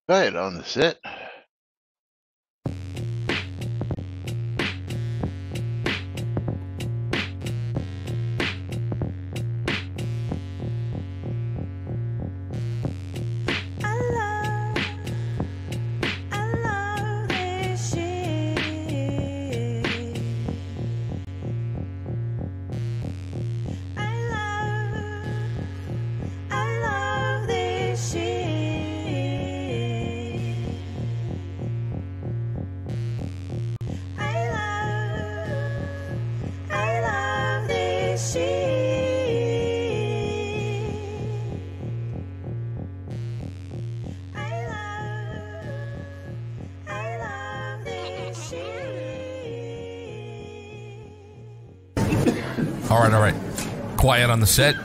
Right on the set. All right. Quiet on the set.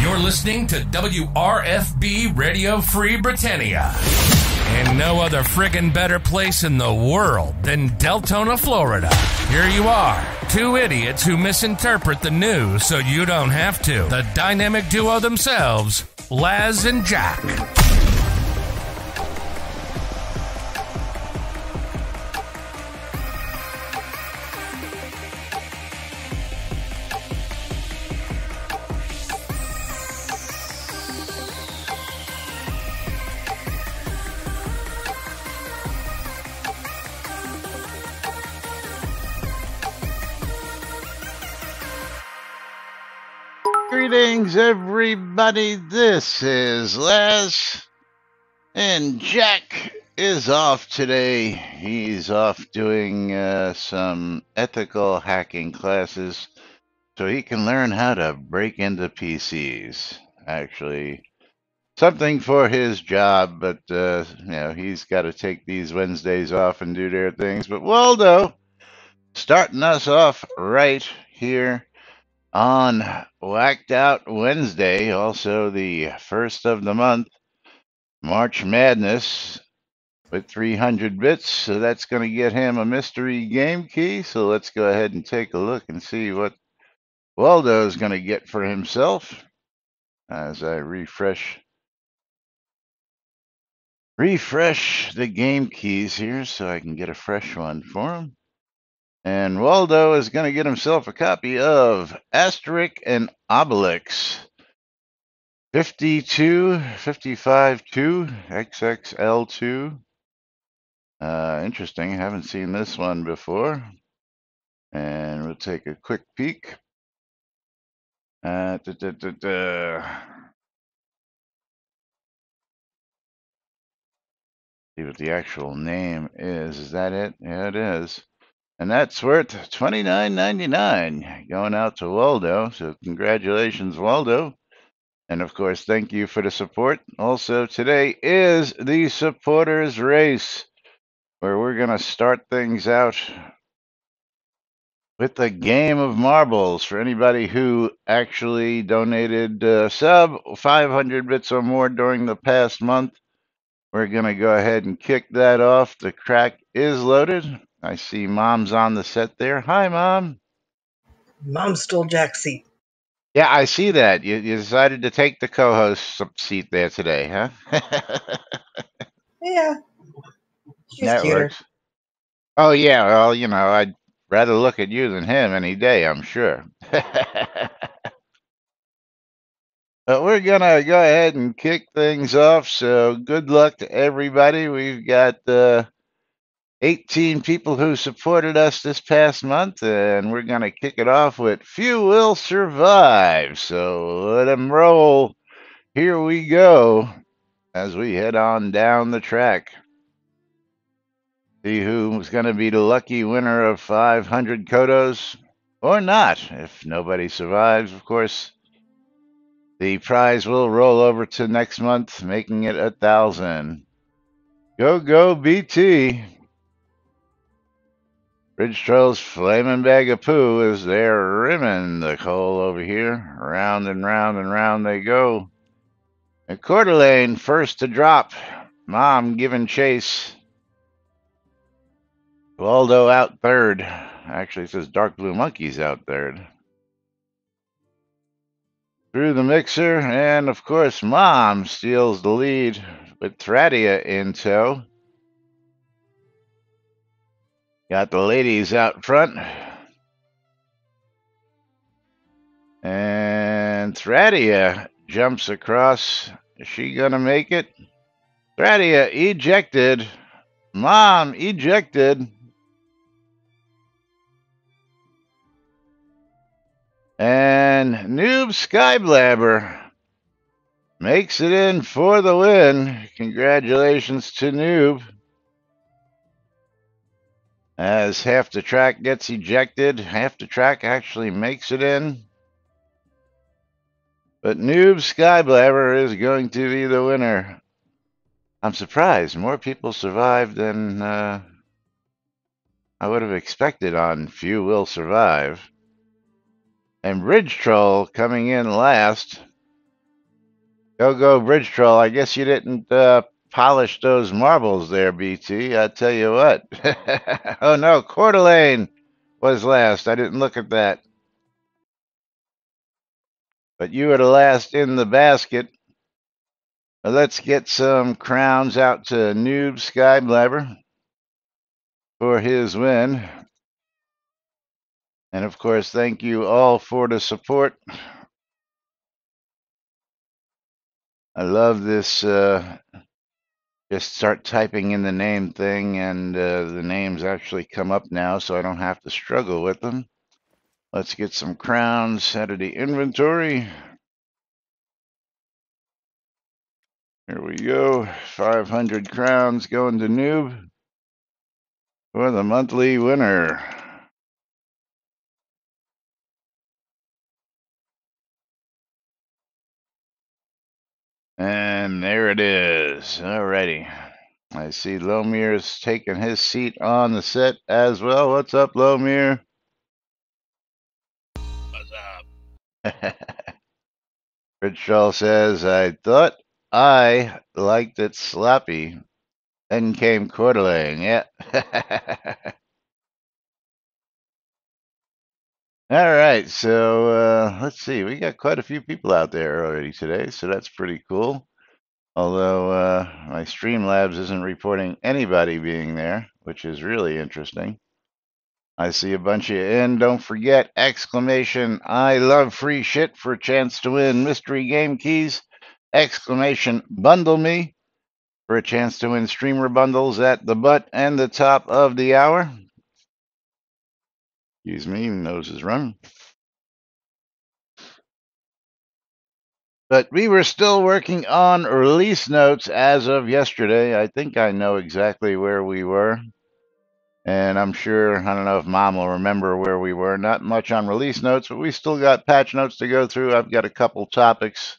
You're listening to WRFB Radio Free Britannia. And no other friggin' better place in the world than Deltona, Florida. Here you are, two idiots who misinterpret the news so you don't have to. The dynamic duo themselves, Laz and Jack. Greetings, everybody. This is Les, and Jack is off today. He's off doing some ethical hacking classes so he can learn how to break into PCs. Actually, something for his job, but he's got to take these Wednesdays off and do their things. But Waldo, starting us off right here on Whacked Out Wednesday, also the first of the month, March Madness with 300 bits. So that's going to get him a mystery game key. So let's go ahead and take a look and see what Waldo is going to get for himself as I refresh the game keys here so I can get a fresh one for him. And Waldo is going to get himself a copy of Asterix and Obelix 52, 55-2, XXL2. Interesting. I haven't seen this one before. And we'll take a quick peek. See what the actual name is. Is that it? Yeah, it is. And that's worth $29.99 going out to Waldo. So congratulations, Waldo. And of course, thank you for the support. Also, today is the supporters race, where we're going to start things out with a game of marbles for anybody who actually donated sub 500 bits or more during the past month. We're going to go ahead and kick that off. The crack is loaded. I see Mom's on the set there. Hi, Mom. Mom stole Jack's seat. Yeah, I see that. You decided to take the co-host seat there today, huh? Yeah. She's That cuter. works. Oh, yeah. Well, I'd rather look at you than him any day, I'm sure. But we're going to go ahead and kick things off. So good luck to everybody. We've got 18 people who supported us this past month, and we're going to kick it off with Few Will Survive. So let them roll. Here we go as we head on down the track. See who's going to be the lucky winner of 500 Kodos or not. If nobody survives, of course, the prize will roll over to next month, making it 1,000. Go, BT. Ridge Troll's flaming bag of poo is there rimming the coal over here. Round and round and round they go. And Coeur d'Alene first to drop. Mom giving chase. Waldo out third. Actually, it says Dark Blue Monkey's out third. Through the mixer, and of course, Mom steals the lead. with Thradia in tow. Got the ladies out front. And Thradia jumps across. Is she going to make it? Thradia ejected. Mom ejected. And Noob Skyblabber makes it in for the win. Congratulations to Noob. As half the track gets ejected, half the track actually makes it in. But Noob Skyblabber is going to be the winner. I'm surprised more people survived than I would have expected on Few Will Survive. And Bridge Troll coming in last. Go Bridge Troll. I guess you didn't polish those marbles there, BT. I tell you what. Oh no, Coeur d'Alene was last. I didn't look at that. But you were the last in the basket. Let's get some crowns out to Noob Skyblabber for his win. And of course, thank you all for the support. I love this. Just start typing in the name thing, and the names actually come up now, so I don't have to struggle with them. Let's get some crowns out of the inventory. Here we go. 500 crowns going to Noob for the monthly winner. And there it is. Alrighty. I see Lomir's taking his seat on the set as well. What's up, Lomir? What's up? Rich Shaw says, I thought I liked it sloppy. Then came Coeur d'Alene. Yeah. All right. So let's see. We got quite a few people out there already today, so that's pretty cool. Although my Streamlabs isn't reporting anybody being there, which is really interesting. I see a bunch of you in. Don't forget, exclamation, I love free shit for a chance to win mystery game keys. Exclamation, bundle me for a chance to win streamer bundles at the butt and the top of the hour. Excuse me, nose is running. But we were still working on release notes as of yesterday. I think I know exactly where we were. And I'm sure, I don't know if Mom will remember where we were. Not much on release notes, but we still got patch notes to go through. I've got a couple topics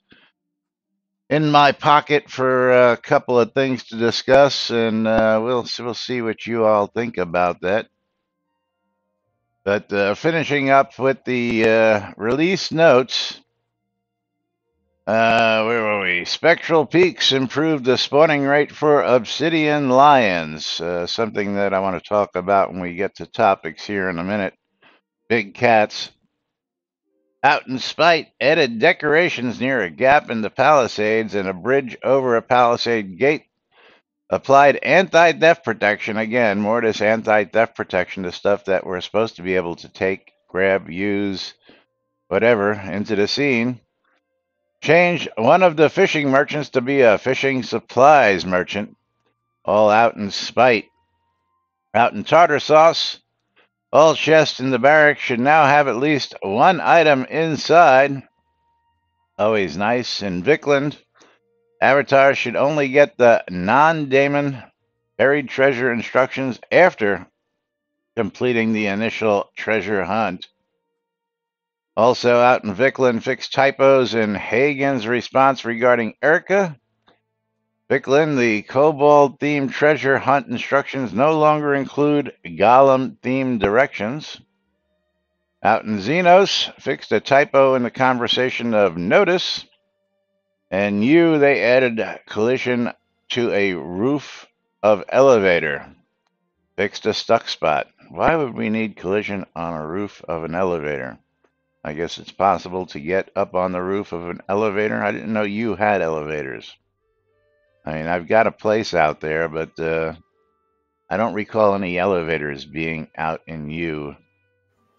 in my pocket for a couple of things to discuss, and we'll see what you all think about that. But finishing up with the release notes, where were we? Spectral Peaks improved the spawning rate for obsidian lions. Something that I want to talk about when we get to topics here in a minute. Big cats. Out in Spite added decorations near a gap in the palisades and a bridge over a palisade gate. Applied anti-theft protection. Again, more of this anti-theft protection to stuff that we're supposed to be able to take, grab, use, whatever, into the scene. Changed one of the fishing merchants to be a fishing supplies merchant. All out in Spite. Out in Tartar Sauce. All chests in the barracks should now have at least one item inside. Always nice. In Vickland, avatars should only get the non-daemon buried treasure instructions after completing the initial treasure hunt. Also out in Vickland, fixed typos in Hagen's response regarding Erica. Vickland, the Kobold-themed treasure hunt instructions no longer include Golem-themed directions. Out in Xenos, fixed a typo in the conversation of notice. And they added collision to a roof of elevator. Fixed a stuck spot. Why would we need collision on a roof of an elevator? I guess it's possible to get up on the roof of an elevator. I didn't know you had elevators. I mean, I've got a place out there, but I don't recall any elevators being out in U.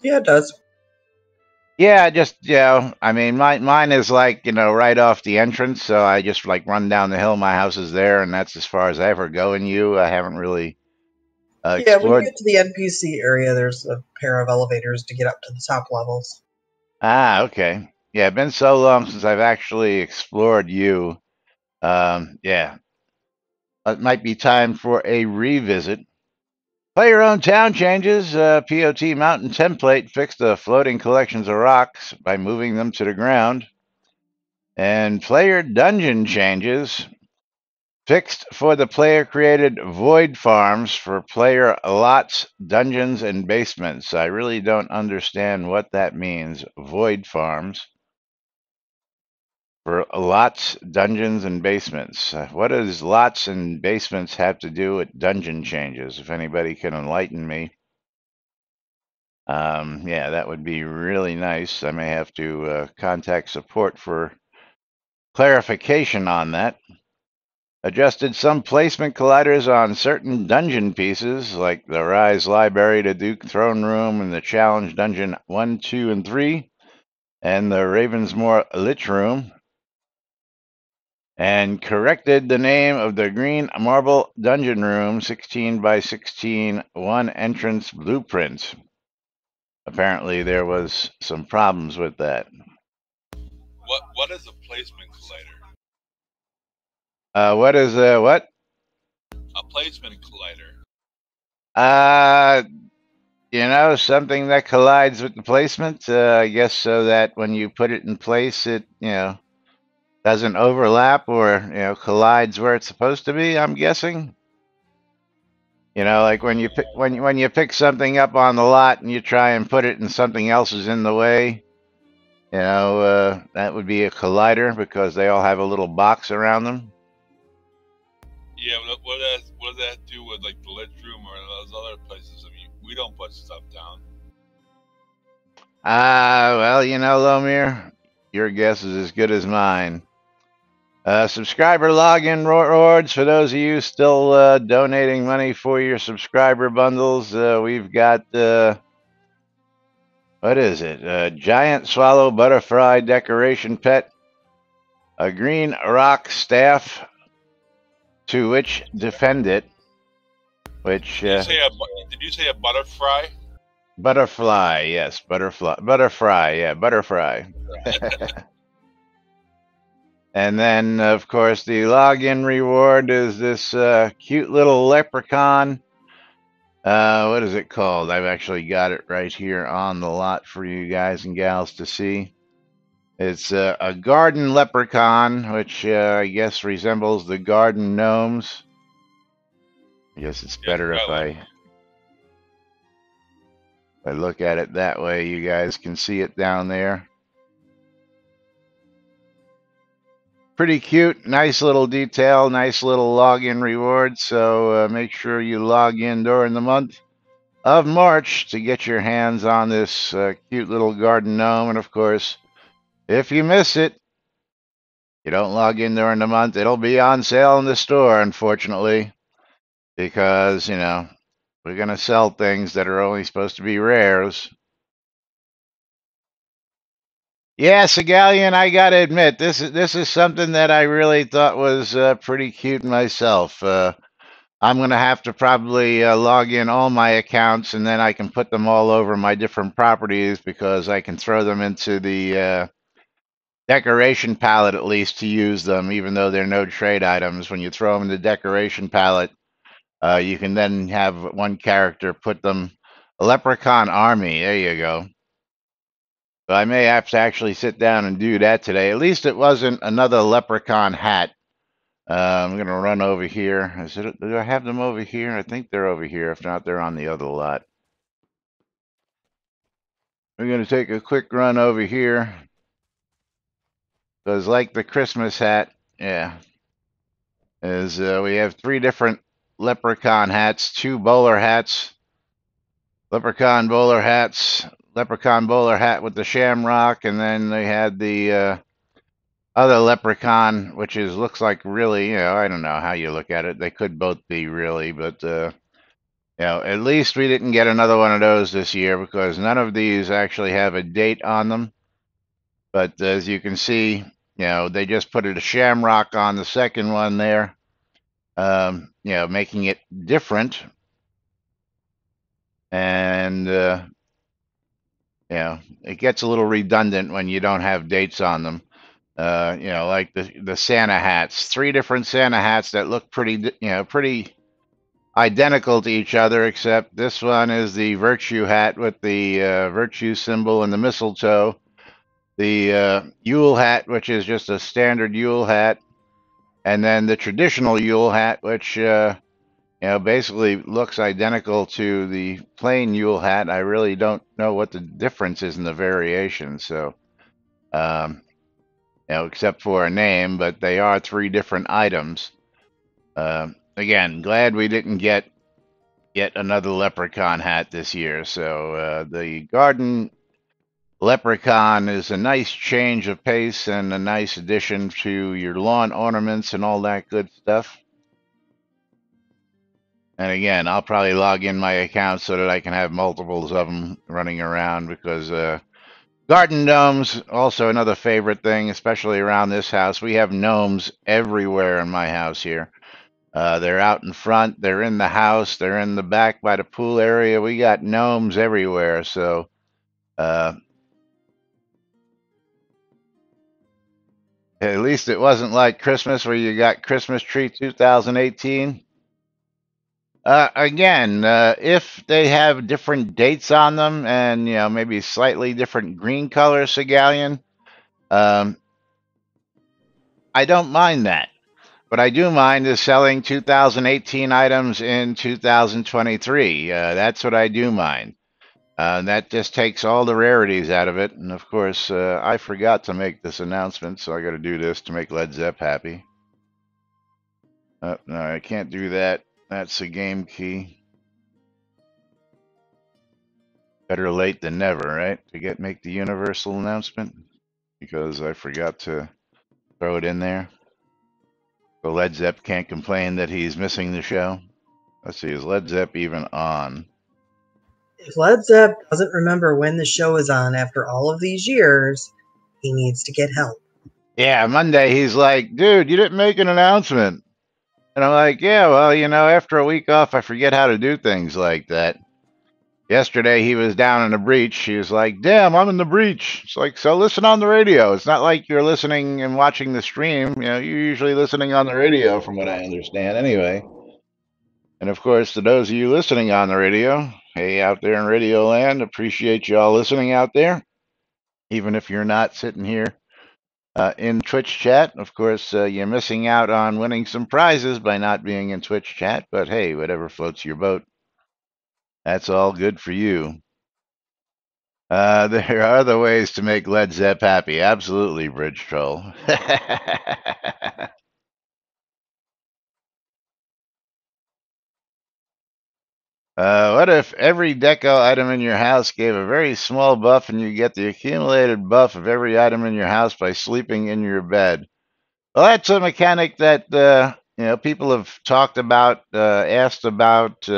Yeah, it does. Yeah, just I mean, mine is like right off the entrance, so I just like run down the hill. My house is there, and that's as far as I ever go in U. I haven't really Yeah, when you explored. get to the NPC area, there's a pair of elevators to get up to the top levels. Ah, okay. Yeah, been so long since I've actually explored U. Yeah, it might be time for a revisit. Play your own town changes. POT Mountain template fixed the floating collections of rocks by moving them to the ground. And player dungeon changes fixed for the player created void farms for player lots, dungeons, and basements. I really don't understand what that means. Void farms for lots, dungeons, and basements. What does lots and basements have to do with dungeon changes? If anybody can enlighten me. Yeah, that would be really nice. I may have to contact support for clarification on that. Adjusted some placement colliders on certain dungeon pieces, like the Rise Library to Duke Throne Room and the Challenge Dungeon 1, 2, and 3, and the Ravensmoor Lich Room, and corrected the name of the Green Marble Dungeon Room 16 by 16 one entrance blueprint. Apparently, there was some problems with that. What is a placement collider? What is what? A placement collider. Uh, something that collides with the placement. I guess so that when you put it in place, it doesn't overlap or collides where it's supposed to be. I'm guessing. Like when you pick when you pick something up on the lot and you try and put it and something else is in the way. That would be a collider because they all have a little box around them. Yeah, what does that do with like the lit room or those other places? I mean, we don't put stuff down. Well, Lomir, your guess is as good as mine. Subscriber login rewards for those of you still donating money for your subscriber bundles. We've got what is it? A giant swallow butterfly decoration pet, a green rock staff to which defend it. Which did you say a butterfly? Butterfly, yes, butterfly, yeah, butterfly. And then, of course, the login reward is this cute little leprechaun. What is it called? I've actually got it right here on the lot for you guys and gals to see. It's a garden leprechaun, which I guess resembles the garden gnomes. I guess it's better if I look at it that way. You guys can see it down there. Pretty cute, nice little detail, nice little login reward. So make sure you log in during the month of March to get your hands on this cute little garden gnome. And of course, if you miss it, you don't log in during the month, it'll be on sale in the store, unfortunately, because, we're going to sell things that are only supposed to be rares. Yeah, Segalian, I got to admit, this is something that I really thought was pretty cute myself. I'm going to have to probably log in all my accounts, and then I can put them all over my different properties because I can throw them into the decoration palette at least to use them, even though they're no trade items. When you throw them in the decoration palette, you can then have one character put them a leprechaun army. There you go. So I may have to actually sit down and do that today. At least it wasn't another leprechaun hat. I'm going to run over here. Do I have them over here? I think they're over here. If not, they're on the other lot. We're going to take a quick run over here. Because like the Christmas hat, yeah, is we have 3 different leprechaun hats, 2 bowler hats, leprechaun bowler hats, leprechaun bowler hat with the shamrock, and then they had the other leprechaun, which is looks like really, I don't know how you look at it. They could both be really, but at least we didn't get another one of those this year because none of these actually have a date on them. But as you can see, they just put a shamrock on the second one there, making it different. And it gets a little redundant when you don't have dates on them. Like the Santa hats, 3 different Santa hats that look pretty identical to each other, except this one is the virtue hat with the virtue symbol and the mistletoe. The Yule hat, which is just a standard Yule hat, and then the traditional Yule hat, which basically looks identical to the plain Yule hat. I really don't know what the difference is in the variation. So, except for a name, but they are 3 different items. Again, glad we didn't get yet another leprechaun hat this year. So the garden leprechaun is a nice change of pace and a nice addition to your lawn ornaments and all that good stuff. And again, I'll probably log in my account so that I can have multiples of them running around because garden gnomes, also another favorite thing, especially around this house. We have gnomes everywhere in my house here. They're out in front, they're in the house, they're in the back by the pool area. We got gnomes everywhere. So at least it wasn't like Christmas where you got Christmas tree 2018. Again, if they have different dates on them and maybe slightly different green color Segalian, I don't mind that. What I do mind is selling 2018 items in 2023. That's what I do mind. That just takes all the rarities out of it. And of course, I forgot to make this announcement, so I got to do this to make Led Zepp happy. No, I can't do that. That's a game key. Better late than never, right? To make the universal announcement, because I forgot to throw it in there. So Led Zepp can't complain that he's missing the show. Let's see, is Led Zepp even on? If Led Zepp doesn't remember when the show is on after all of these years, he needs to get help. Yeah, Monday he's like, dude, you didn't make an announcement. And I'm like, yeah, well, after a week off, I forget how to do things like that. Yesterday he was down in the breach. He was like, damn, I'm in the breach. It's like, so listen on the radio. It's not like you're listening and watching the stream. You're usually listening on the radio from what I understand anyway. And of course, to those of you listening on the radio, hey, out there in Radio Land, appreciate you all listening out there. Even if you're not sitting here in Twitch chat, of course, you're missing out on winning some prizes by not being in Twitch chat. But hey, whatever floats your boat. That's all good for you. There are other ways to make Led Zepp happy. Absolutely, Bridge Troll. What if every deco item in your house gave a very small buff and you get the accumulated buff of every item in your house by sleeping in your bed? Well, that's a mechanic that people have talked about, asked about.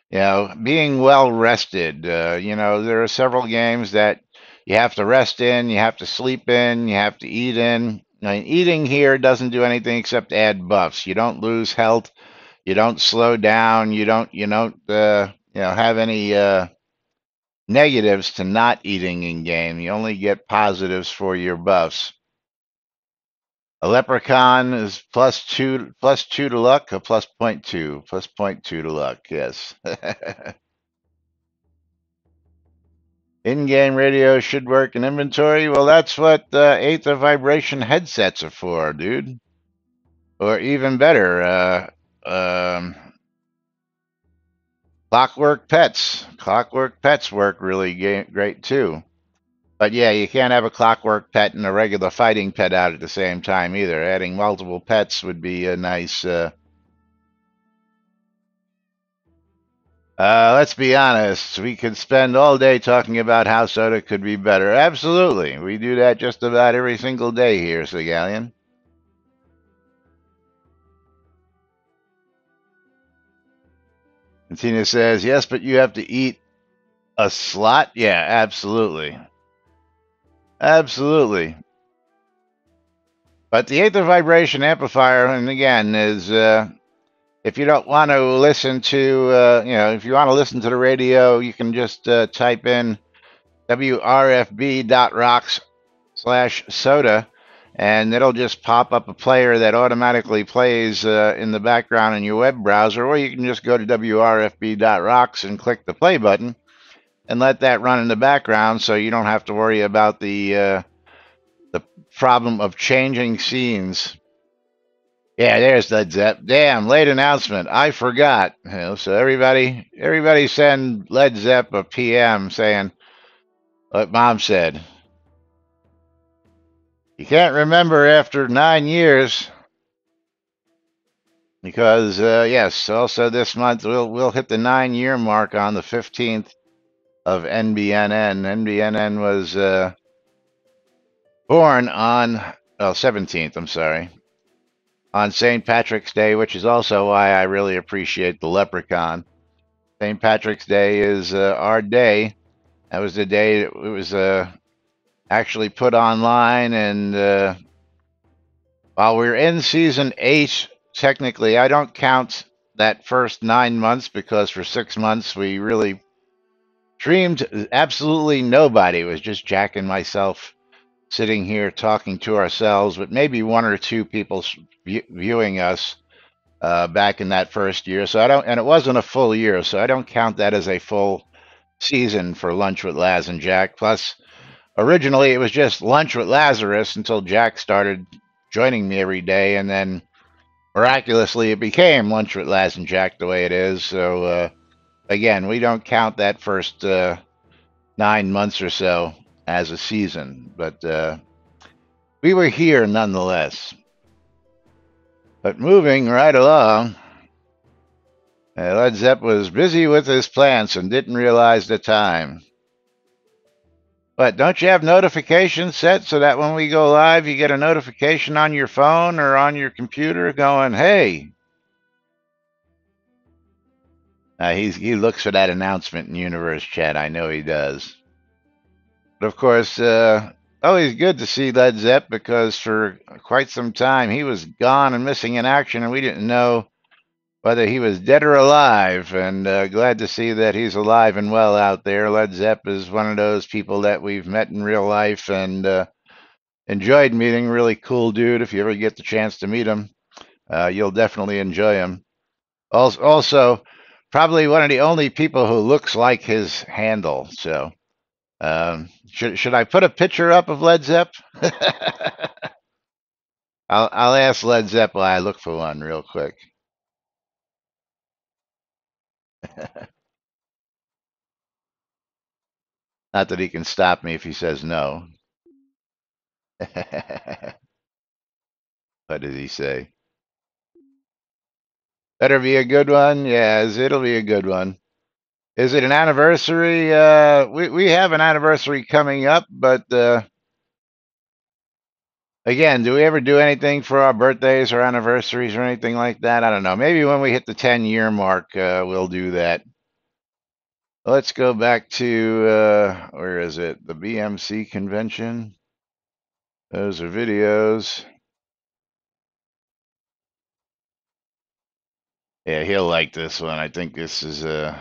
Being well rested. There are several games that you have to rest in, you have to sleep in, you have to eat in. I mean, eating here doesn't do anything except add buffs. You don't lose health. You don't slow down. You don't have any negatives to not eating in game. You only get positives for your buffs. A leprechaun is +2 to luck, or +0.2, +0.2 to luck. Yes. In-game radio should work in inventory. Well, that's what Aether Vibration headsets are for, dude. Or even better, Clockwork Pets. Clockwork Pets work really great too. But yeah, you can't have a clockwork pet and a regular fighting pet out at the same time either. Adding multiple pets would be a nice Let's be honest. We could spend all day talking about how soda could be better. Absolutely. We do that just about every single day here, Sigalian. And Tina says, yes, but you have to eat a slot? Yeah, absolutely. Absolutely. But the Aether Vibration Amplifier, and again, is if you don't want to listen to, if you want to listen to the radio, you can just type in wrfb.rocks/soda, and it'll just pop up a player that automatically plays in the background in your web browser, or you can just go to wrfb.rocks and click the play button and let that run in the background, so you don't have to worry about the problem of changing scenes. Yeah, there's Led Zepp. Damn, late announcement. I forgot. So everybody send Led Zepp a PM saying what Mom said. You can't remember after 9 years because yes. Also this month we'll hit the 9 year mark on the 15th of NBNN. NBNN was born on 17th. I'm sorry. On St. Patrick's Day, which is also why I really appreciate the Leprechaun. St. Patrick's Day is our day. That was the day it was actually put online, and while we're in season 8, technically, I don't count that first 9 months because for 6 months we really streamed absolutely nobody. It was just Jack and myself sitting here talking to ourselves, but maybe one or two people viewing us back in that first year. So I don't, and it wasn't a full year, so I don't count that as a full season for Lunch with Laz and Jack. Plus, originally it was just Lunch with Lazarus until Jack started joining me every day, and then miraculously it became Lunch with Laz and Jack the way it is. So again, we don't count that first 9 months or so as a season, but we were here nonetheless. But moving right along, Led Zepp was busy with his plants and didn't realize the time. But don't you have notifications set so that when we go live, you get a notification on your phone or on your computer going, hey? He looks for that announcement in Universe Chat. I know he does. But of course, always good to see Led Zepp because for quite some time he was gone and missing in action, and we didn't know whether he was dead or alive. And glad to see that he's alive and well out there. Led Zepp is one of those people that we've met in real life and enjoyed meeting. Really cool dude. If you ever get the chance to meet him, you'll definitely enjoy him. Also, probably one of the only people who looks like his handle. So, should I put a picture up of Led Zepp? I'll ask Led Zepp while I look for one real quick. Not that he can stop me if he says no. What did he say? Better be a good one. Yes, it'll be a good one. Is it an anniversary? We have an anniversary coming up, but again, do we ever do anything for our birthdays or anniversaries or anything like that? I don't know. Maybe when we hit the 10 year mark, we'll do that. Let's go back to where is it? The BMC convention. Those are videos. Yeah, he'll like this one. I think this is I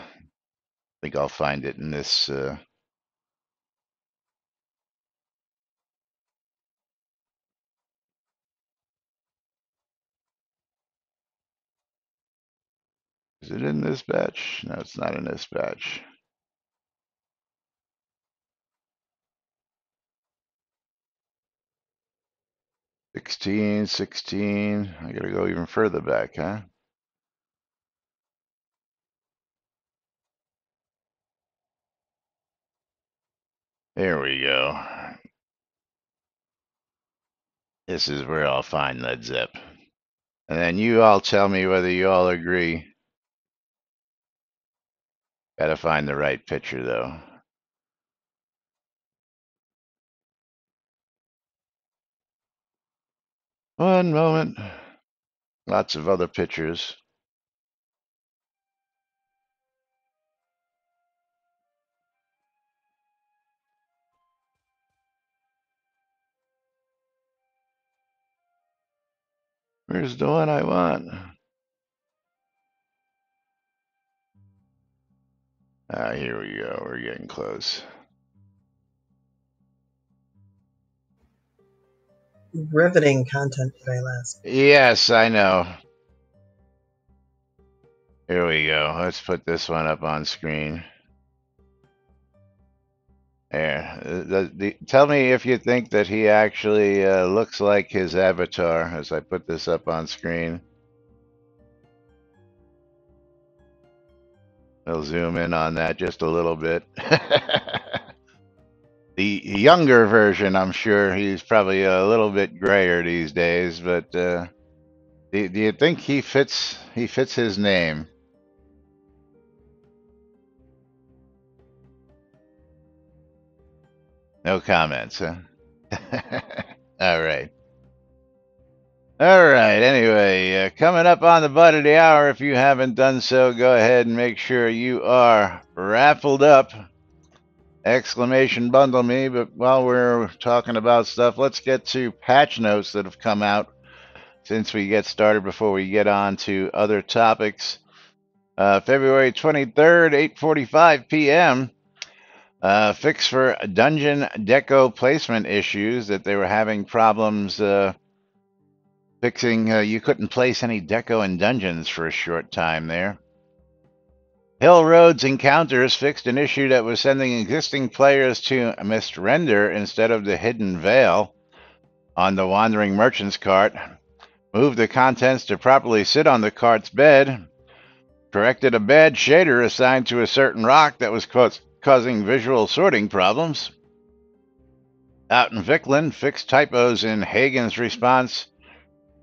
think I'll find it in this is it in this batch? No, it's not in this batch. Sixteen. I gotta go even further back, huh? There we go. This is where I'll find Led Zepp. And then you all tell me whether you all agree. Gotta find the right picture, though. One moment. Lots of other pictures. Where's the one I want? Here we go. We're getting close. Riveting content today, Les. Yes, I know. Here we go. Let's put this one up on screen. There. Tell me if you think that he actually looks like his avatar as I put this up on screen. I'll zoom in on that just a little bit. The younger version, I'm sure he's probably a little bit grayer these days, but do you think he fits his name? No comments, huh? All right. All right. Anyway, coming up on the butt of the hour. If you haven't done so, go ahead and make sure you are raffled up. Exclamation bundle me. But while we're talking about stuff, let's get to patch notes that have come out since we get started before we get on to other topics. February 23rd, 8:45 p.m. Fix for dungeon deco placement issues that they were having problems fixing. You couldn't place any deco in dungeons for a short time there. Hill Road's Encounters fixed an issue that was sending existing players to misrender instead of the Hidden Veil on the Wandering Merchant's cart. Moved the contents to properly sit on the cart's bed. Corrected a bad shader assigned to a certain rock that was causing visual sorting problems. Out in Vicklin, fixed typos in Hagen's response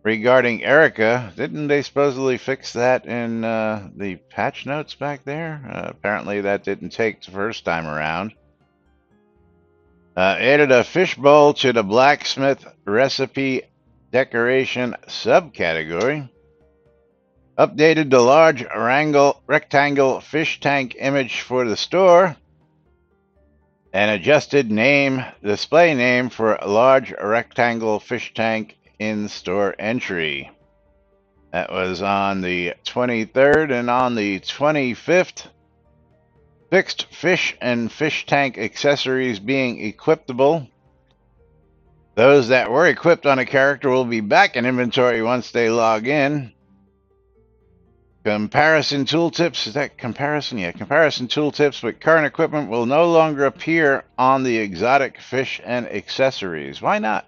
regarding Erica. Didn't they supposedly fix that in the patch notes back there? Apparently that didn't take the first time around. Added a fishbowl to the blacksmith recipe decoration subcategory. Updated the large rectangle fish tank image for the store. And adjusted display name for large rectangle fish tank in store entry. That was on the 23rd, and on the 25th, fixed fish and fish tank accessories being equipable. Those that were equipped on a character will be back in inventory once they log in. Comparison tooltips, is that comparison? Yeah, comparison tooltips with current equipment will no longer appear on the exotic fish and accessories. Why not?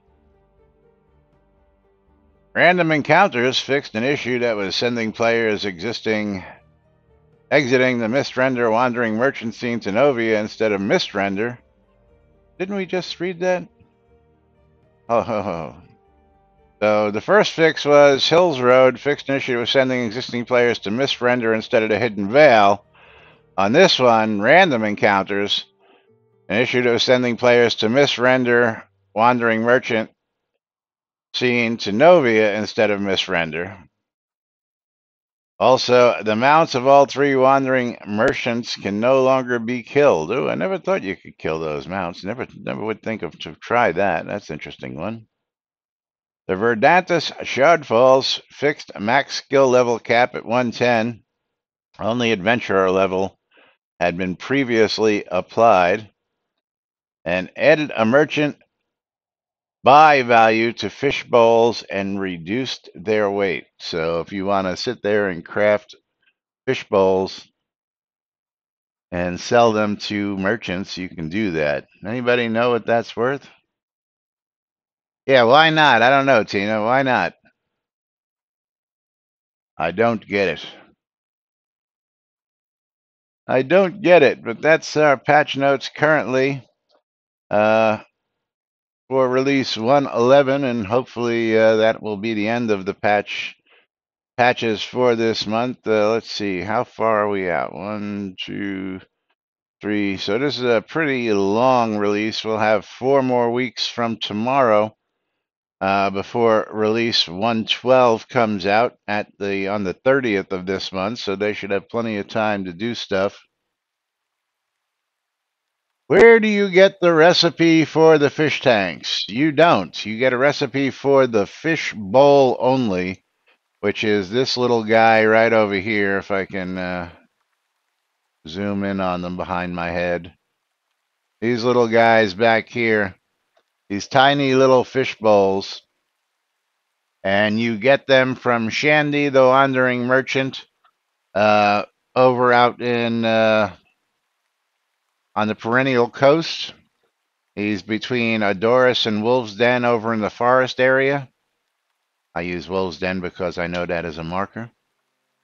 Random Encounters fixed an issue that was sending players exiting the Mistrender Wandering Merchant scene to Novia instead of Mistrender. Didn't we just read that? Oh. So the first fix was Hills Road fixed an issue with sending existing players to Mistrender instead of the Hidden Veil. On this one, Random Encounters, an issue that was sending players to Misrender Wandering Merchant scene to Novia instead of Misrender. Also, the mounts of all three Wandering Merchants can no longer be killed. Oh, I never thought you could kill those mounts. Never would think to try that. That's an interesting one. The Verdantis Shardfalls fixed max skill level cap at 110. Only adventurer level had been previously applied. And added a merchant buy value to fish bowls and reduced their weight. So if you want to sit there and craft fish bowls and sell them to merchants, you can do that. Anybody know what that's worth? Yeah, why not? I don't know, Tina. Why not? I don't get it. I don't get it, but that's our patch notes currently for release 111, and hopefully that will be the end of the patch patches for this month. Let's see, how far are we out? 1, 2, 3. So this is a pretty long release. We'll have 4 more weeks from tomorrow before release 112 comes out on the 30th of this month. So they should have plenty of time to do stuff. Where do you get the recipe for the fish tanks? You don't. You get a recipe for the fish bowl only, which is this little guy right over here, if I can zoom in on them behind my head. These little guys back here, these tiny little fish bowls, and you get them from Shandy, the Wandering Merchant, over out in on the Perennial Coast. He's between Adoris and Wolf's Den over in the forest area. I use Wolf's Den because I know that as a marker.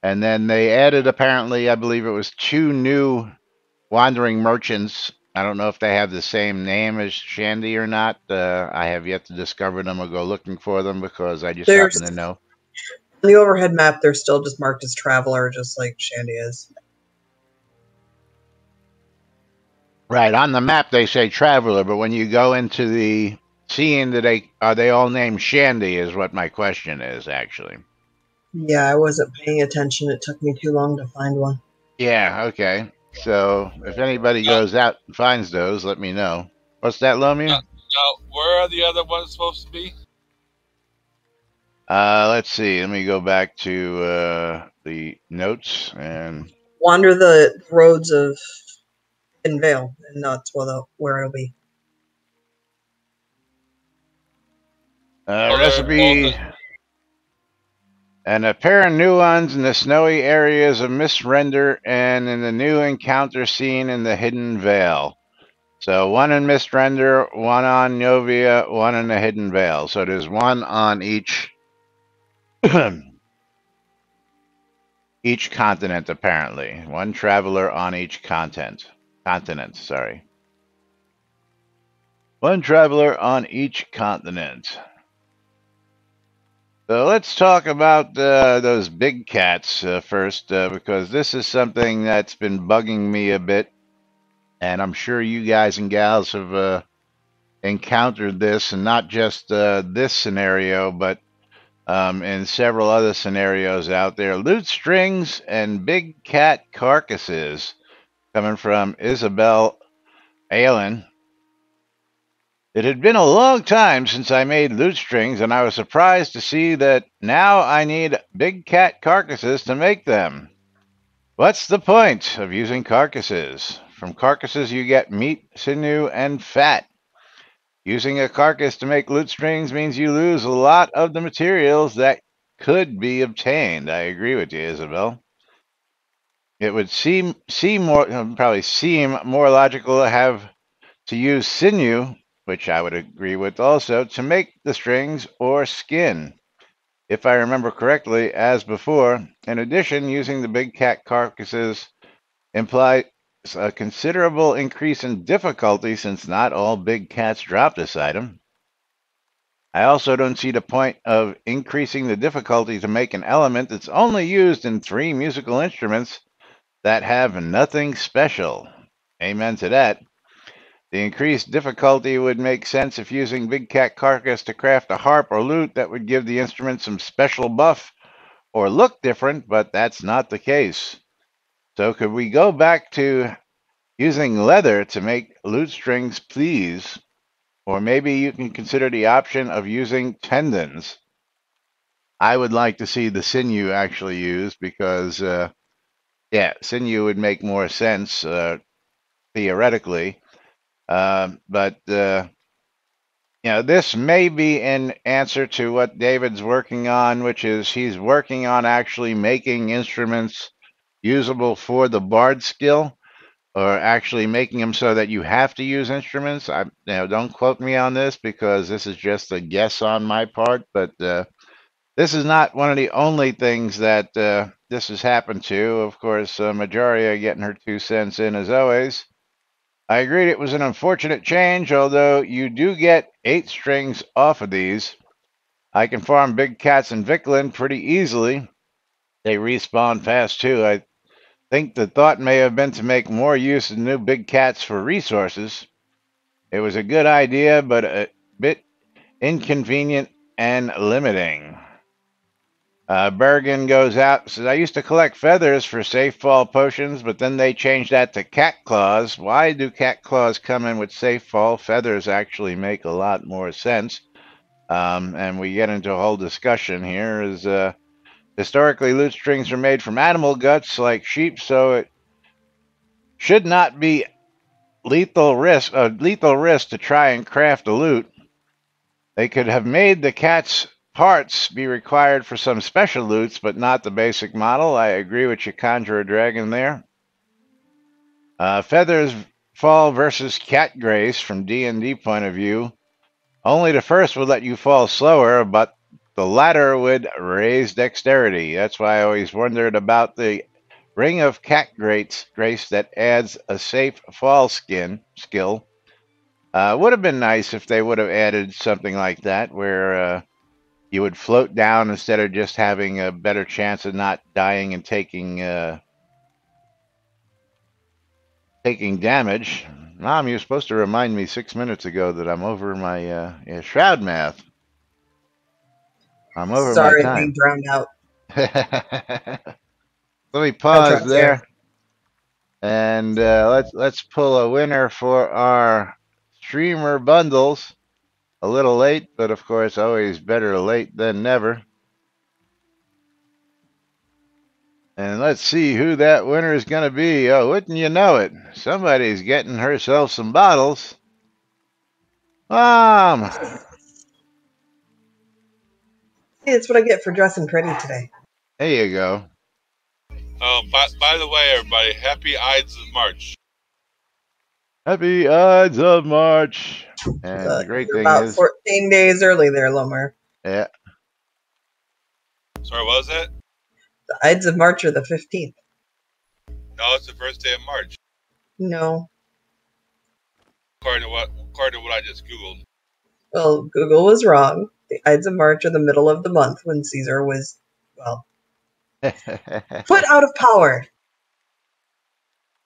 And then they added, apparently, I believe it was 2 new Wandering Merchants. I don't know if they have the same name as Shandy or not. I have yet to discover them or go looking for them because I just happen to know. On the overhead map, they're still just marked as Traveler, just like Shandy is. Right, on the map they say Traveler, but when you go into the scene, are they all named Shandy is what my question is, actually. Yeah, I wasn't paying attention. It took me too long to find one. Yeah, okay. So if anybody goes out and finds those, let me know. What's that, Lomia? Now, where are the other ones supposed to be? Let's see. Let me go back to the notes and wander the roads of Hidden Vale, and that's where it'll be. Recipe. And a pair of new ones in the snowy areas of Mistrender and in the new encounter scene in the Hidden Vale. So 1 in Mistrender, 1 on Novia, 1 in the Hidden Vale. So there's 1 on each each continent, apparently. 1 traveler on each continent. Sorry. 1 traveler on each continent. So let's talk about those big cats first, because this is something that's been bugging me a bit, and I'm sure you guys and gals have encountered this, and not just this scenario, but in several other scenarios out there. Loot strings and big cat carcasses, coming from Isabel Allen. It had been a long time since I made loot strings, and I was surprised to see that now I need big cat carcasses to make them. What's the point of using carcasses? From carcasses you get meat, sinew, and fat. Using a carcass to make loot strings means you lose a lot of the materials that could be obtained. I agree with you, Isabel. It would probably seem more logical to use sinew, which I would agree with also, to make the strings or skin. If I remember correctly, as before, in addition, using the big cat carcasses implies a considerable increase in difficulty since not all big cats drop this item. I also don't see the point of increasing the difficulty to make an element that's only used in 3 musical instruments that have nothing special. Amen to that. The increased difficulty would make sense if using Big Cat Carcass to craft a harp or lute that would give the instrument some special buff or look different, but that's not the case. So could we go back to using leather to make lute strings, please? Or maybe you can consider the option of using tendons. I would like to see the sinew actually used because, sinew would make more sense theoretically. But this may be an answer to what David's working on, which is he's working on actually making instruments usable for the bard skill, or actually making them so that you have to use instruments. Don't quote me on this because this is just a guess on my part, but this is not one of the only things that this has happened to. Of course, Majoria getting her 2 cents in as always. I agreed it was an unfortunate change, although you do get 8 strings off of these. I can farm big cats in Vicklin pretty easily. They respawn fast too. I think the thought may have been to make more use of new big cats for resources. It was a good idea, but a bit inconvenient and limiting. Bergen goes out, says, I used to collect feathers for safe fall potions, but then they changed that to cat claws. Why do cat claws come in with safe fall? Feathers actually make a lot more sense. And we get into a whole discussion here is historically loot strings are made from animal guts like sheep, so it should not be lethal risk to try and craft a loot. They could have made the cat's parts be required for some special loots, but not the basic model. I agree with you, Conjure a Dragon there. Feathers fall versus cat grace from D&D point of view. Only the first would let you fall slower, but the latter would raise dexterity. That's why I always wondered about the Ring of Cat Grace that adds a safe fall skill. Would have been nice if they would have added something like that, where you would float down instead of just having a better chance of not dying and taking damage. Mom, you were supposed to remind me 6 minutes ago that I'm over my Shroud math. I'm over my Sorry, time. being drowned out. Let me pause there, here. and let's pull a winner for our streamer bundles. A little late, but of course, always better late than never. And let's see who that winner is going to be. Oh, wouldn't you know it? Somebody's getting herself some bottles. Mom! Hey, that's what I get for dressing pretty today. There you go. By the way, everybody, happy Ides of March. Happy Ides of March. And the great thing about is... 14 days early there, Lomer. Yeah. Sorry, what was that? The Ides of March are the 15th. No, it's the first day of March. No. According to what I just Googled. Well, Google was wrong. The Ides of March are the middle of the month when Caesar was, well, put out of power.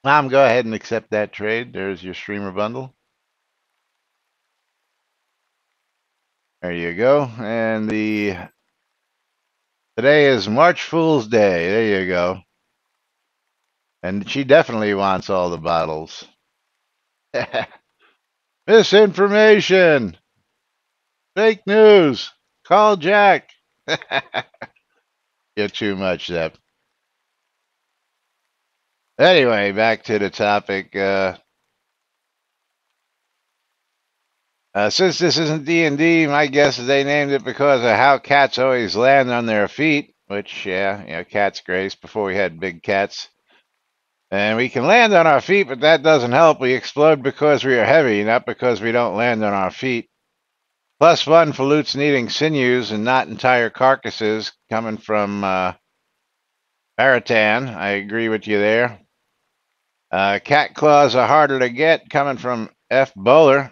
Mom, go ahead and accept that trade. There's your streamer bundle. There you go. And today is March Fool's Day. There you go. And she definitely wants all the bottles. Misinformation. Fake news. Call Jack. You're too much, Zep. Anyway, back to the topic. Since this isn't D&D, my guess is they named it because of how cats always land on their feet, which, yeah, cats grace before we had big cats. And we can land on our feet, but that doesn't help. We explode because we are heavy, not because we don't land on our feet. Plus one for loots needing sinews and not entire carcasses, coming from Baratan. I agree with you there. Cat claws are harder to get, coming from F. Bowler.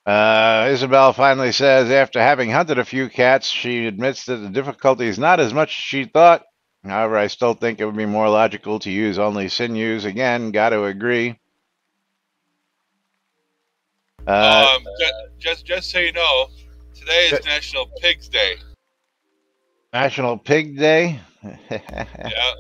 Isabel finally says, after having hunted a few cats, she admits that the difficulty is not as much as she thought. However, I still think it would be more logical to use only sinews. Again, got to agree. Just so you know, today is National Pigs Day. National Pig Day? Yeah.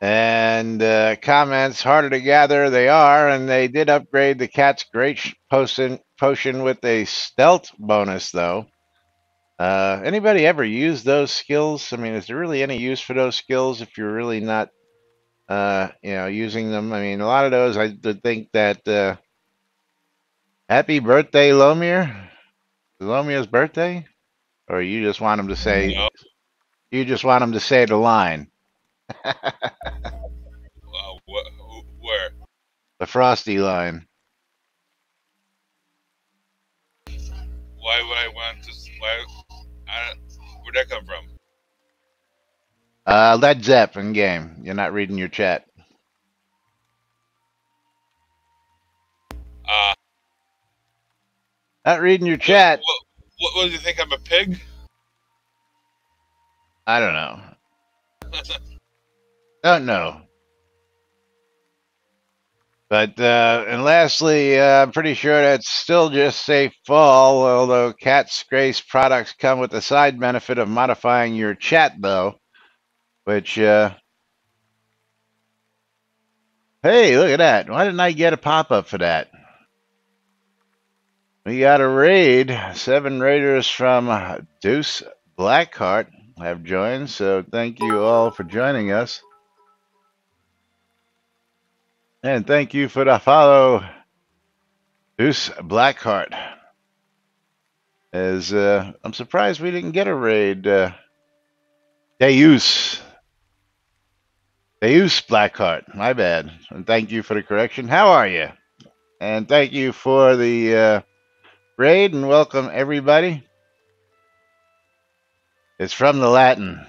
And comments, harder to gather, they are, and they did upgrade the cat's great potion with a stealth bonus, though. Anybody ever use those skills? I mean, is there really any use for those skills if you're really not, using them? I mean, a lot of those, I would think that, happy birthday, Lomir? Is Lomir's birthday? Or you just want him to say, No. You just want him to say the line? Where? The Frosty line. Why would I want to? Where'd that come from? Led Zeppelin game. You're not reading your chat. Not reading your chat. What do you think? I'm a pig? I don't know. Don't know. But and lastly, I'm pretty sure that's still just safe fall, although Cat's Grace products come with the side benefit of modifying your chat, though, which, hey, look at that. Why didn't I get a pop-up for that? We got a raid. 7 raiders from Deuce Blackheart have joined, so thank you all for joining us. And thank you for the follow, Deuce Blackheart. As I'm surprised we didn't get a raid. Deus Blackheart. My bad. And thank you for the correction. How are you? And thank you for the raid and welcome everybody. It's from the Latin.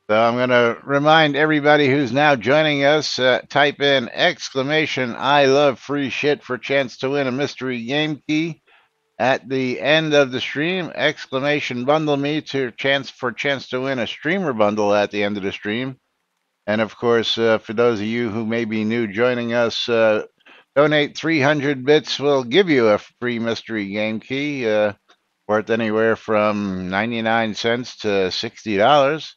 So I'm going to remind everybody who's now joining us, type in exclamation I love free shit for a chance to win a mystery game key at the end of the stream. Exclamation bundle me to chance to win a streamer bundle at the end of the stream. And of course, for those of you who may be new joining us, donate 300 bits. We'll give you a free mystery game key worth anywhere from 99 cents to $60.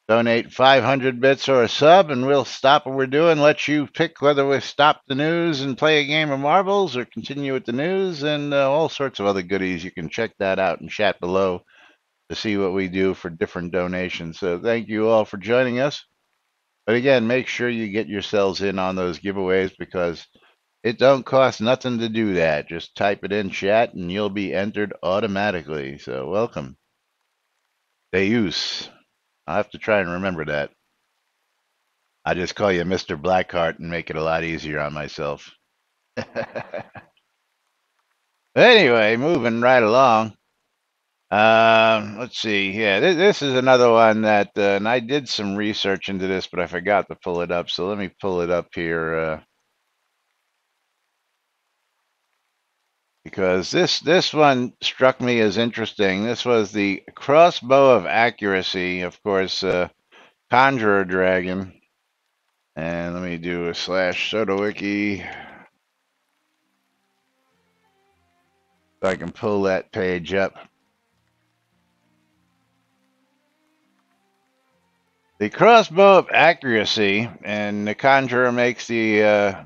Donate 500 bits or a sub, and we'll stop what we're doing, let you pick whether we stop the news and play a game of marbles or continue with the news and all sorts of other goodies. You can check that out in chat below to see what we do for different donations. So thank you all for joining us. But again, make sure you get yourselves in on those giveaways because it don't cost nothing to do that. Just type it in chat and you'll be entered automatically. So welcome. Deus. I'll have to try and remember that. I just call you Mr. Blackheart and make it a lot easier on myself. Anyway, moving right along. Let's see. Yeah, this is another one that, and I did some research into this, but I forgot to pull it up. So let me pull it up here. Because this one struck me as interesting. This was the crossbow of accuracy, of course, Conjurer Dragon. And let me do a / SodaWiki. So I can pull that page up. The crossbow of accuracy, and the Conjurer makes the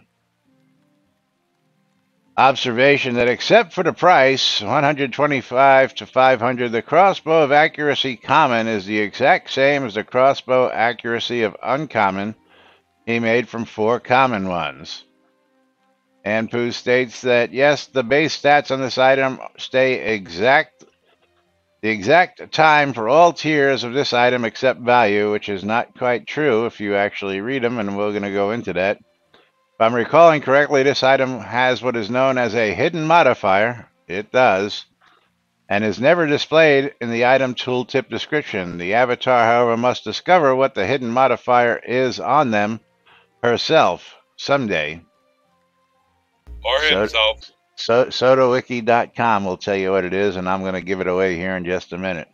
observation that except for the price, 125 to 500, the crossbow of accuracy common is the exact same as the crossbow accuracy of uncommon he made from 4 common ones. Anpu states that yes, the base stats on this item stay the exact time for all tiers of this item except value, which is not quite true if you actually read them, and we're going to go into that. If I'm recalling correctly, this item has what is known as a hidden modifier. It does. And is never displayed in the item tooltip description. The avatar, however, must discover what the hidden modifier is on them herself someday. Or himself. SodaWiki.com will tell you what it is, and I'm going to give it away here in just a minute.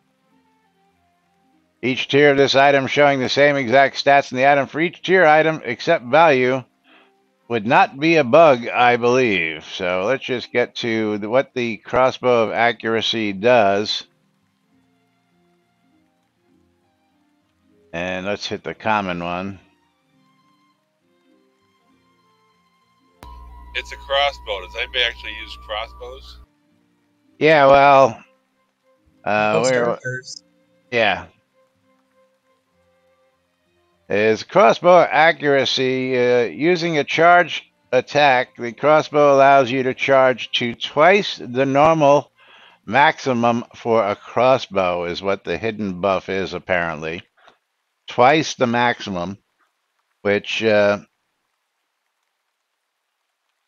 Each tier of this item showing the same exact stats in the item for each tier item except value would not be a bug, I believe. So let's just get to what the crossbow of accuracy does. And let's hit the common one. It's a crossbow. Does anybody actually use crossbows? Yeah, well, yeah. Is crossbow accuracy. Using a charge attack, the crossbow allows you to charge to twice the normal maximum for a crossbow, is what the hidden buff is, apparently. Twice the maximum, which,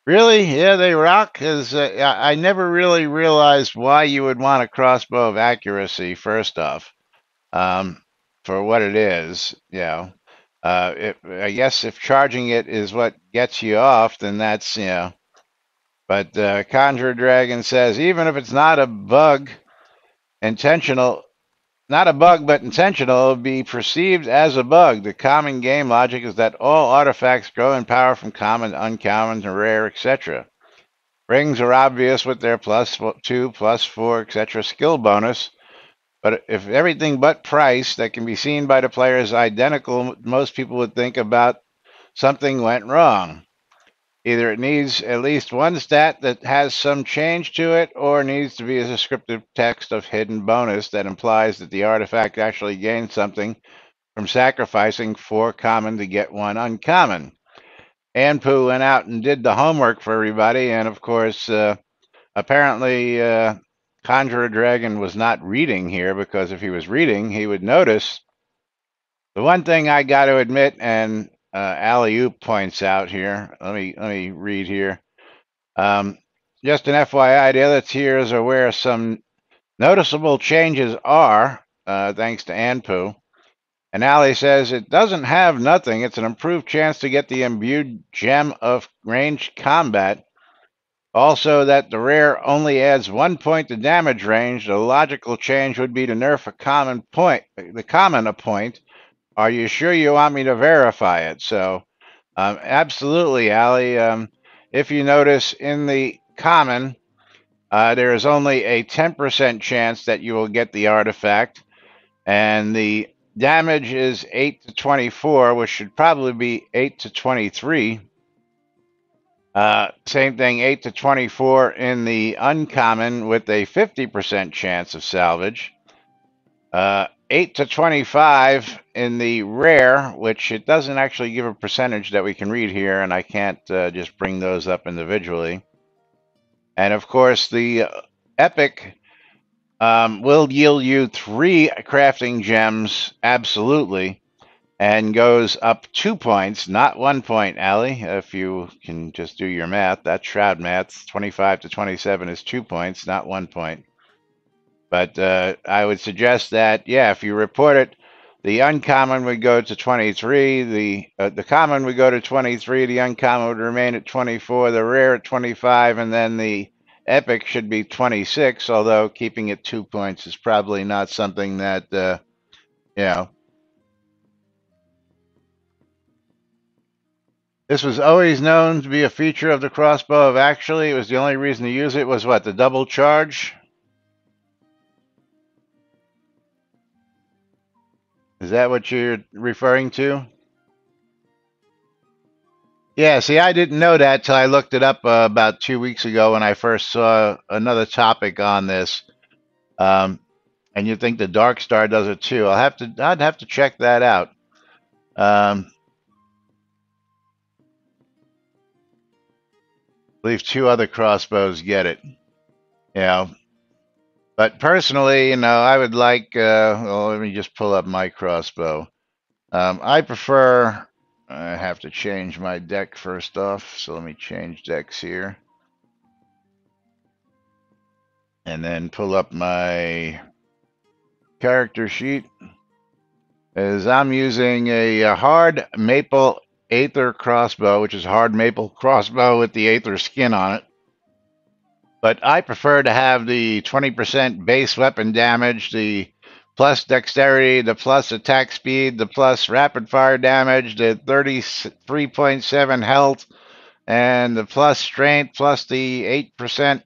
really? Yeah, they rock, because I never really realized why you would want a crossbow of accuracy, first off, for what it is, you know. I guess if charging it is what gets you off, then that's, you know, But Conjure Dragon says, even if it's not a bug, intentional, not a bug, but intentional, it will be perceived as a bug. The common game logic is that all artifacts grow in power from common, uncommon, to rare, etc. Rings are obvious with their +2, +4, etc. skill bonus, but if everything but price that can be seen by the player is identical, most people would think about something went wrong. Either it needs at least one stat that has some change to it, or needs to be a descriptive text of hidden bonus that implies that the artifact actually gained something from sacrificing 4 common to get 1 uncommon. Anpu went out and did the homework for everybody, and of course, apparently, Conjurer Dragon was not reading here, because if he was reading, he would notice the one thing I got to admit, and Alley-oop points out here. Let me read here. Just an FYI, the other tiers are where some noticeable changes are, thanks to Anpu. And Allie says it doesn't have nothing. It's an improved chance to get the imbued gem of ranged combat. Also, that the rare only adds 1 point to damage range. The logical change would be to nerf the common a point. Are you sure you want me to verify it? So, absolutely, Allie. If you notice in the common, there is only a 10% chance that you will get the artifact, and the damage is 8 to 24, which should probably be 8 to 23. Same thing, 8 to 24 in the uncommon with a 50% chance of salvage. 8 to 25 in the rare, which it doesn't actually give a percentage that we can read here, and I can't just bring those up individually. And of course, the epic will yield you 3 crafting gems, absolutely, and goes up 2 points, not 1 point, Allie. If you can just do your math, that's Shroud math. 25 to 27 is 2 points, not 1 point. But I would suggest that, yeah, if you report it, the uncommon would go to 23, the common would go to 23, the uncommon would remain at 24, the rare at 25, and then the epic should be 26, although keeping it 2 points is probably not something that, you know. This was always known to be a feature of the crossbow. Actually, it was the only reason to use it was what, the double charge? Is that what you're referring to? Yeah, see, I didn't know that till I looked it up about 2 weeks ago when I first saw another topic on this. And you think the Dark Star does it too? I'd have to check that out. I believe 2 other crossbows get it. You know, but personally, you know, I would like. Well, let me just pull up my crossbow. I prefer. I have to change my deck first off, so let me change decks here. And then pull up my character sheet. As I'm using a hard maple Aether crossbow, which is a hard maple crossbow with the Aether skin on it. But I prefer to have the 20% base weapon damage, the plus dexterity, the plus attack speed, the plus rapid fire damage, the 33.7 health, and the plus strength, plus the 8%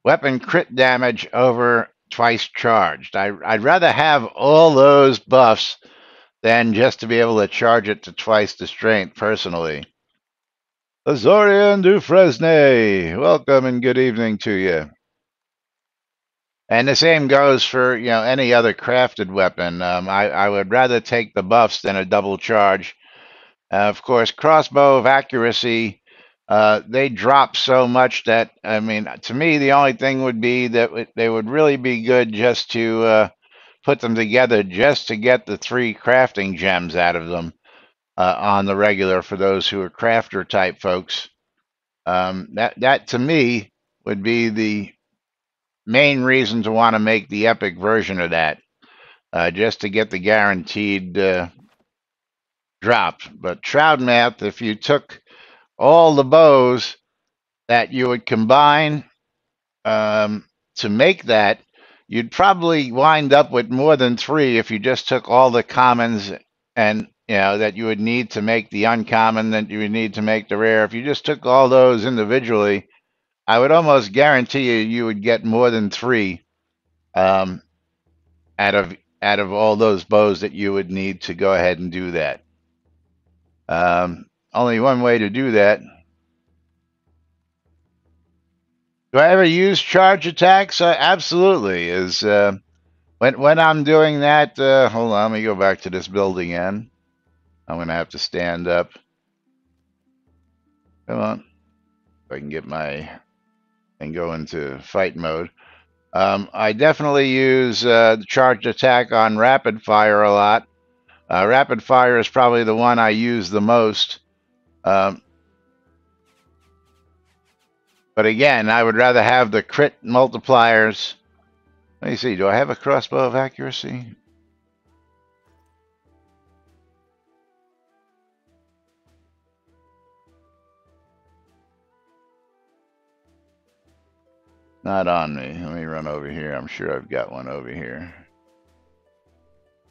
weapon crit damage over twice charged. I'd rather have all those buffs than just to be able to charge it to twice the strength, personally. Azorian Dufresne, welcome and good evening to you. And the same goes for, you know, any other crafted weapon. I would rather take the buffs than a double charge. Of course, crossbow of accuracy, they drop so much that, I mean, to me, the only thing would be that they would really be good just to put them together just to get the 3 crafting gems out of them on the regular for those who are crafter type folks. That to me would be the main reason to want to make the epic version of that, just to get the guaranteed drop. But Shroud math, if you took all the bows that you would combine to make that, you'd probably wind up with more than three if you just took all the commons and that you would need to make the uncommon, that you would need to make the rare. If you just took all those individually, I would almost guarantee you would get more than three um, out of all those bows that you would need to go ahead and do that. Only one way to do that. Do I ever use charge attacks? Absolutely. Is when I'm doing that. Hold on, let me go back to this build again. I'm gonna have to stand up. Come on, if I can get my and go into fight mode. I definitely use the charged attack on rapid fire a lot. Rapid fire is probably the one I use the most. But again, I would rather have the crit multipliers. Let me see, do I have a crossbow of accuracy? Not on me. Let me run over here. I'm sure I've got one over here.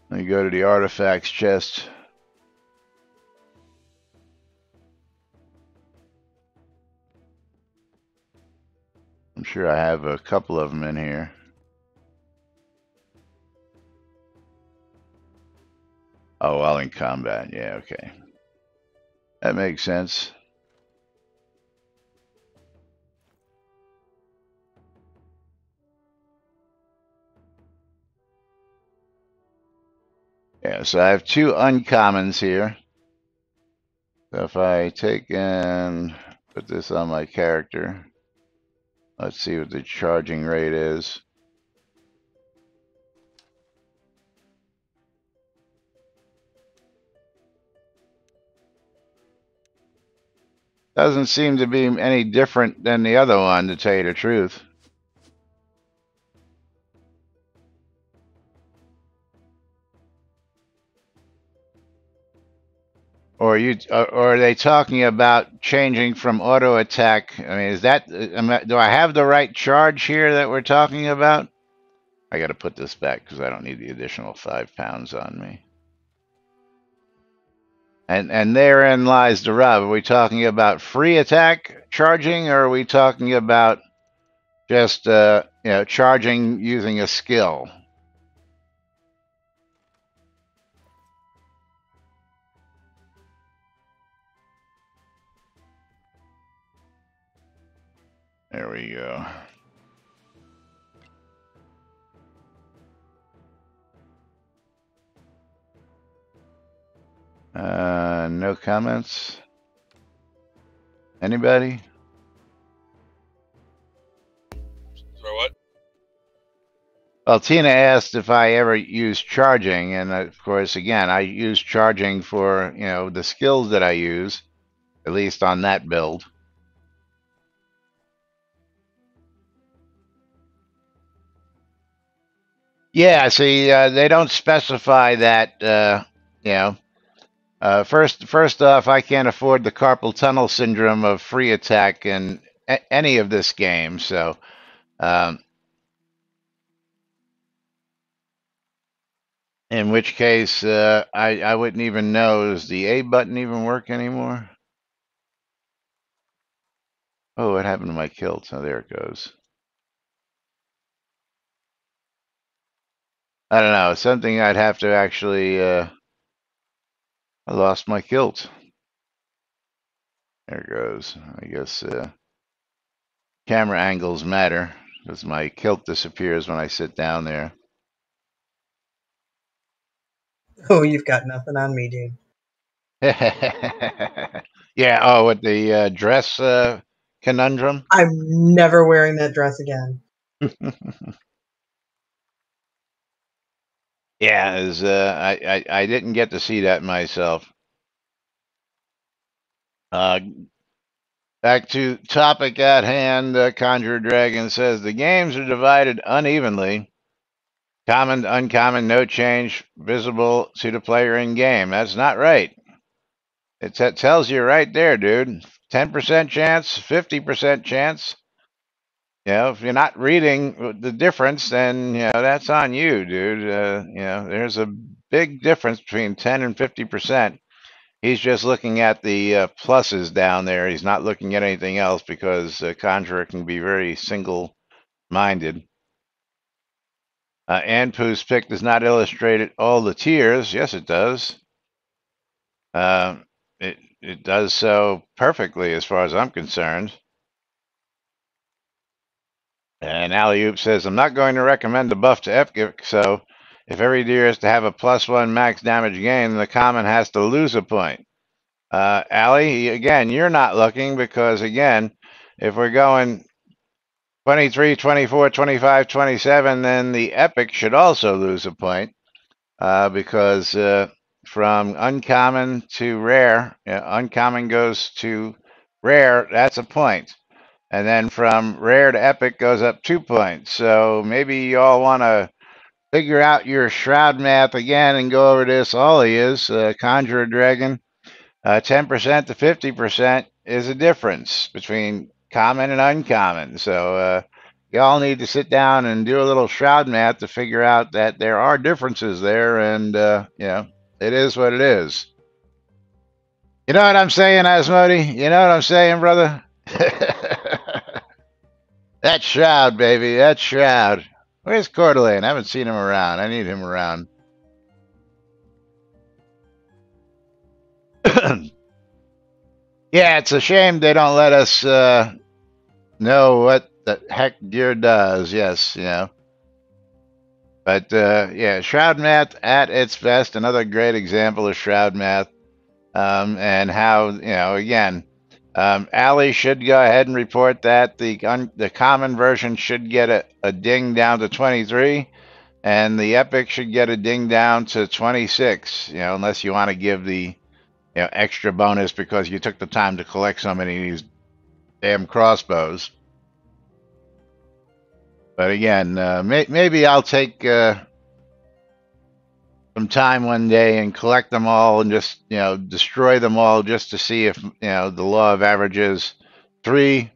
Let me go to the artifacts chest. I'm sure I have a couple of them in here. Oh, while in combat. Yeah, okay. That makes sense. Yeah, so I have two uncommons here. So if I take and put this on my character, let's see what the charging rate is. Doesn't seem to be any different than the other one, to tell you the truth. Or are they talking about changing from auto attack? I mean, is that do I have the right charge here that we're talking about? I got to put this back because I don't need the additional 5 pounds on me. And therein lies the rub. Are we talking about free attack charging, or are we talking about just charging using a skill? There we go. No comments? Anybody? Sorry, what? Well, Tina asked if I ever use charging, and of course, again, I use charging for, the skills that I use, at least on that build. Yeah, see, they don't specify that, first off, I can't afford the carpal tunnel syndrome of free attack in any of this game, so in which case I wouldn't even know. Does the A button even work anymore? Oh, what happened to my kilt? Oh, there it goes. I don't know. Something I'd have to actually. I lost my kilt. There it goes. I guess camera angles matter because my kilt disappears when I sit down there. Oh, you've got nothing on me, dude. Yeah. Oh, with the dress conundrum. I'm never wearing that dress again. Yeah, I didn't get to see that myself. Back to topic at hand. Conjurer Dragon says the games are divided unevenly. Common, uncommon, no change visible to the player in game. That's not right. It tells you right there, dude. 10% chance, 50% chance. If you're not reading the difference, then that's on you, dude. There's a big difference between 10 and 50%. He's just looking at the pluses down there. He's not looking at anything else because Conjurer can be very single-minded. Anpu's pick does not illustrate all the tiers. Yes, it does. It does so perfectly as far as I'm concerned. And Alley Oop says, I'm not going to recommend the buff to Epic, so if every deer is to have a +1 max damage gain, then the common has to lose a point. Allie, again, you're not looking because, again, if we're going 23, 24, 25, 27, then the Epic should also lose a point because from uncommon to rare, uncommon goes to rare, that's a point. And then from rare to epic goes up 2 points. So maybe you all want to figure out your Shroud math again and go over this. All he is, Conjurer Dragon, 10% to 50% is a difference between common and uncommon. So y'all need to sit down and do a little Shroud math to figure out that there are differences there. And, it is what it is. You know what I'm saying, Asmodee? You know what I'm saying, brother? That's Shroud, baby. That's Shroud. Where's Coeur d'Alene? I haven't seen him around. I need him around. Yeah, it's a shame they don't let us know what the heck gear does. Yes, But, yeah, Shroud Math at its best. Another great example of Shroud Math. And how, again, Allie should go ahead and report that the common version should get a ding down to 23, and the epic should get a ding down to 26. Unless you want to give the extra bonus because you took the time to collect so many of these damn crossbows. But again, maybe I'll take some time one day and collect them all and just destroy them all just to see if the law of averages 3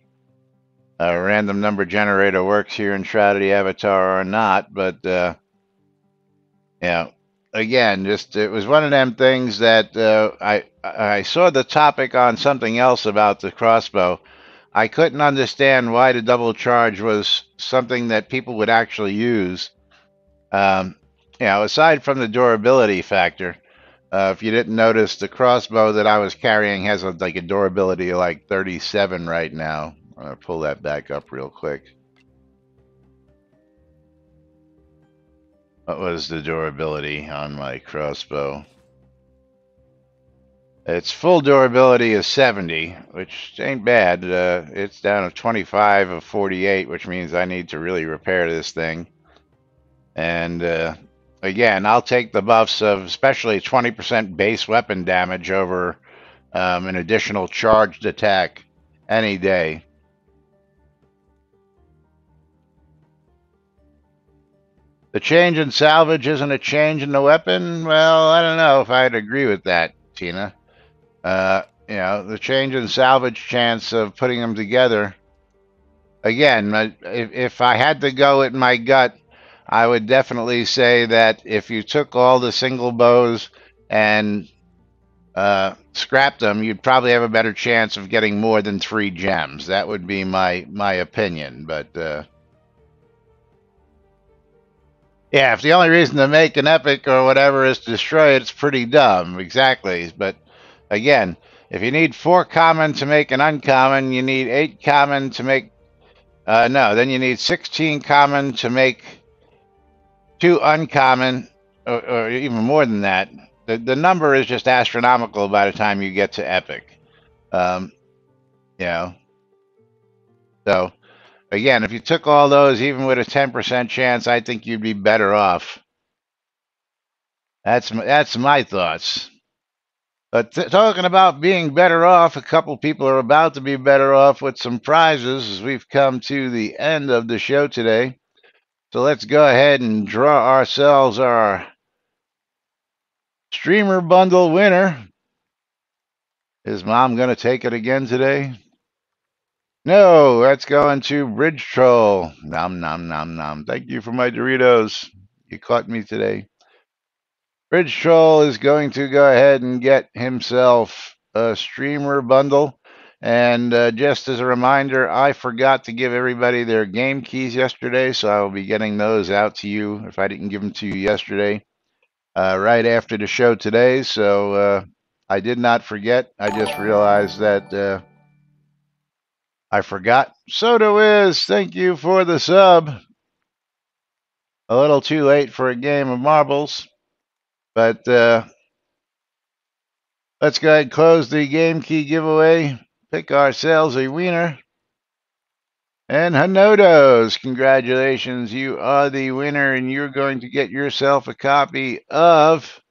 random number generator works here in Shroud of the Avatar or not. But again, just it was one of them things that I saw the topic on something else about the crossbow. I couldn't understand why the double charge was something that people would actually use. Aside from the durability factor, if you didn't notice, the crossbow that I was carrying has a durability of like 37 right now. I'm going to pull that back up real quick. What was the durability on my crossbow? Its full durability is 70, which ain't bad. It's down to 25 of 48, which means I need to really repair this thing. And again, I'll take the buffs of especially 20% base weapon damage over an additional charged attack any day. The change in salvage isn't a change in the weapon? Well, I don't know if I'd agree with that, Tina. The change in salvage chance of putting them together. Again, if I had to go with my gut, I would definitely say that if you took all the single bows and scrapped them, you'd probably have a better chance of getting more than 3 gems. That would be my opinion. But yeah, if the only reason to make an epic or whatever is to destroy it, it's pretty dumb. Exactly. But again, if you need 4 common to make an uncommon, you need 8 common to make... no, then you need 16 common to make 2 uncommon, or even more than that. The number is just astronomical by the time you get to epic. So again, if you took all those, even with a 10% chance, I think you'd be better off. That's my thoughts. But talking about being better off, a couple people are about to be better off with some prizes as we've come to the end of the show today. So let's go ahead and draw ourselves our streamer bundle winner. Is Mom going to take it again today? No, that's going to Bridge Troll. Nom, nom, nom, nom. Thank you for my Doritos. You caught me today. Bridge Troll is going to go ahead and get himself a streamer bundle. And just as a reminder, I forgot to give everybody their game keys yesterday, so I will be getting those out to you if I didn't give them to you yesterday, right after the show today. So I did not forget. I just realized that I forgot. Soda Wiz, thank you for the sub. A little too late for a game of marbles, but let's go ahead and close the game key giveaway. Pick ourselves a wiener. And Hanodos, congratulations. You are the winner, and you're going to get yourself a copy of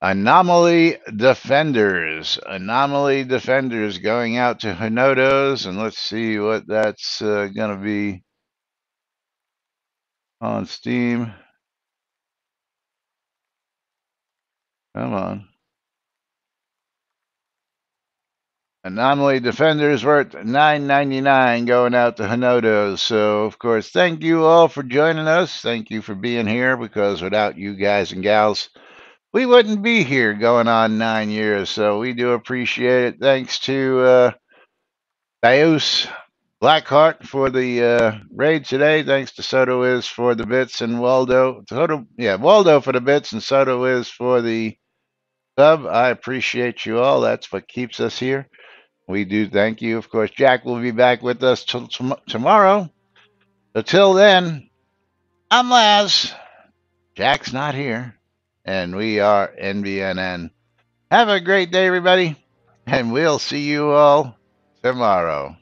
Anomaly Defenders. Anomaly Defenders going out to Hanodos, and let's see what that's going to be on Steam. Come on. Anomaly Defenders worth $9.99 going out to Hanodos. So, of course, thank you all for joining us. Thank you for being here, because without you guys and gals, we wouldn't be here going on 9 years. So we do appreciate it. Thanks to Dios Blackheart for the raid today. Thanks to Soda Wiz for the bits, and Waldo for the bits, and Soda Wiz for the sub. I appreciate you all. That's what keeps us here. We do thank you. Of course, Jack will be back with us tomorrow. Until then, I'm Laz. Jack's not here, and we are NBNN. Have a great day, everybody, and we'll see you all tomorrow.